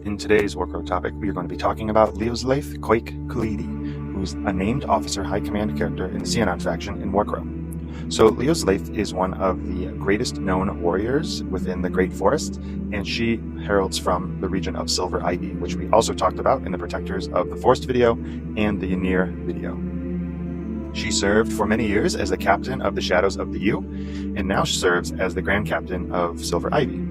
In today's Warcrow topic, we are going to be talking about Lioslaith Cóic, Caledhee, who's a named officer high command character in the Seanon faction in Warcrow. So Lioslaith is one of the greatest known warriors within the Great Forest, and she heralds from the region of Silver Ivy, which we also talked about in the Protectors of the Forest video and the Ynir video. She served for many years as the captain of the Shadows of the Yew, and now serves as the Grand Captain of Silver Ivy.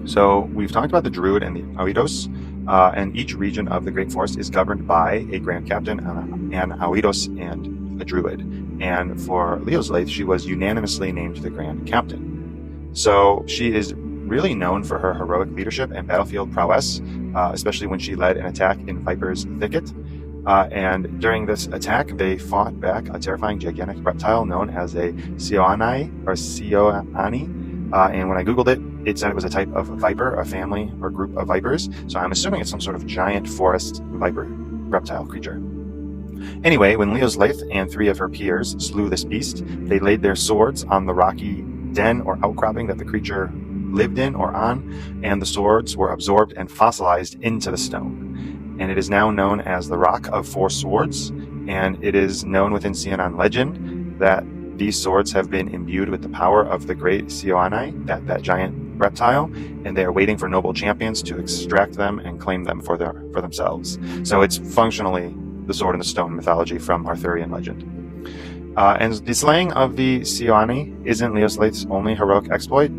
So we've talked about the Druid and the Auidos, and each region of the Great Forest is governed by a Grand Captain, an Auidos, and a Druid. And for Lioslaith, she was unanimously named the Grand Captain. So she is really known for her heroic leadership and battlefield prowess, especially when she led an attack in Viper's Thicket. And during this attack, they fought back a terrifying gigantic reptile known as a Sioani or Sioani. And when I googled it, it said it was a type of viper, a family or group of vipers. So I'm assuming it's some sort of giant forest viper reptile creature. Anyway, when Lioslaith and 3 of her peers slew this beast, they laid their swords on the rocky den or outcropping that the creature lived in or on, and the swords were absorbed and fossilized into the stone. And it is now known as the Rock of 4 Swords, and it is known within Seanon legend that these swords have been imbued with the power of the great Sioani, that giant reptile, and they are waiting for noble champions to extract them and claim them for themselves. So it's functionally the sword and the stone mythology from Arthurian legend. And the slaying of the Sioani isn't Lioslaith's only heroic exploit.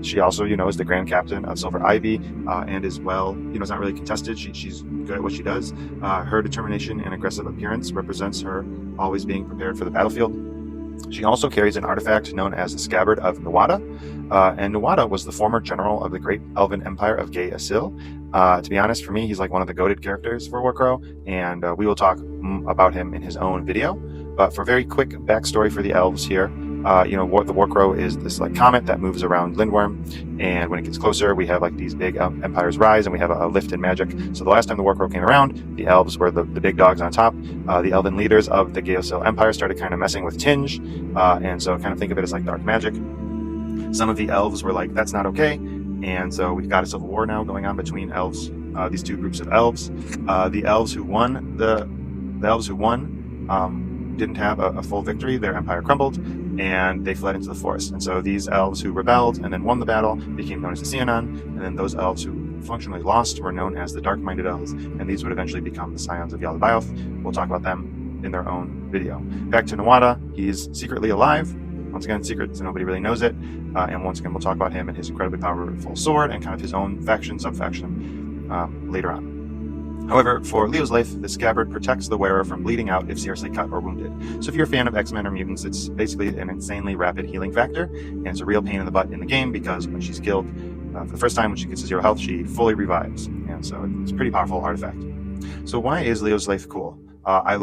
She also, is the Grand Captain of Silver Ivy, and is it's not really contested. She's good at what she does. Her determination and aggressive appearance represents her always being prepared for the battlefield. She also carries an artifact known as the Scabbard of Nuada, and Nuada was the former general of the great elven empire of Gay Asil. To be honest, for me, he's like one of the goated characters for Warcrow, and we will talk about him in his own video. But for very quick backstory for the elves here, the Warcrow is this like comet that moves around Lindworm, and when it gets closer, we have like these big empires rise, and we have a lift in magic. So the last time the Warcrow came around, the elves were the big dogs on top. The elven leaders of the Gaeosil Empire started kind of messing with Tinge, and so kind of think of it as like dark magic. Some of the elves were like, that's not okay, and so we've got a civil war now going on between elves, these two groups of elves. The elves who won didn't have a full victory. Their empire crumbled, and they fled into the forest. And so these elves who rebelled and then won the battle became known as the Seanon, and then those elves who functionally lost were known as the Dark-Minded Elves, and these would eventually become the Scions of Yaldabaoth. We'll talk about them in their own video. Back to Nuada, he's secretly alive. Once again, secret, so nobody really knows it. And once again, we'll talk about him and his incredibly powerful sword and kind of his own faction, sub-faction later on. However, for Lioslaith, the scabbard protects the wearer from bleeding out if seriously cut or wounded. So if you're a fan of X-Men or mutants, it's basically an insanely rapid healing factor, and it's a real pain in the butt in the game because when she's killed for the first time, when she gets to 0 health, she fully revives. And so it's a pretty powerful artifact. So why is Lioslaith cool? I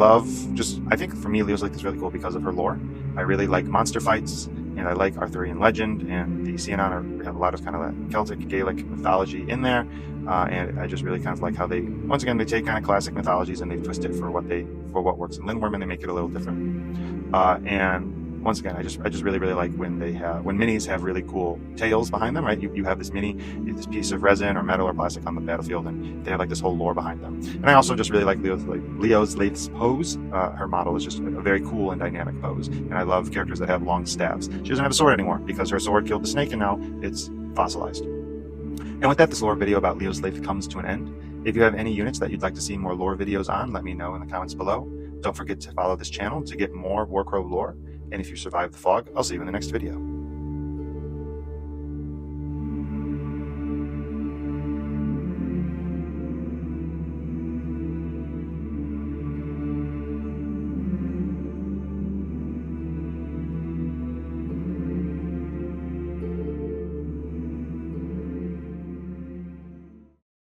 think for me, Lioslaith is really cool because of her lore. I really like monster fights, and I like Arthurian legend, and the Seanon have a lot of kind of that Celtic, Gaelic mythology in there. And I just really kind of like how they take kind of classic mythologies and they twist it for what works in Lindworm, and they make it a little different. And once again, I just really like when minis have really cool tales behind them, right? You have this mini, this piece of resin or metal or plastic on the battlefield, and they have like this whole lore behind them. And I also just really like Lioslaith's pose. Her model is just a very cool and dynamic pose, and I love characters that have long stabs. She doesn't have a sword anymore because her sword killed the snake, and now it's fossilized. And with that, this lore video about Lioslaith comes to an end. If you have any units that you'd like to see more lore videos on, let me know in the comments below. Don't forget to follow this channel to get more Warcrow lore. And if you survive the fog, I'll see you in the next video.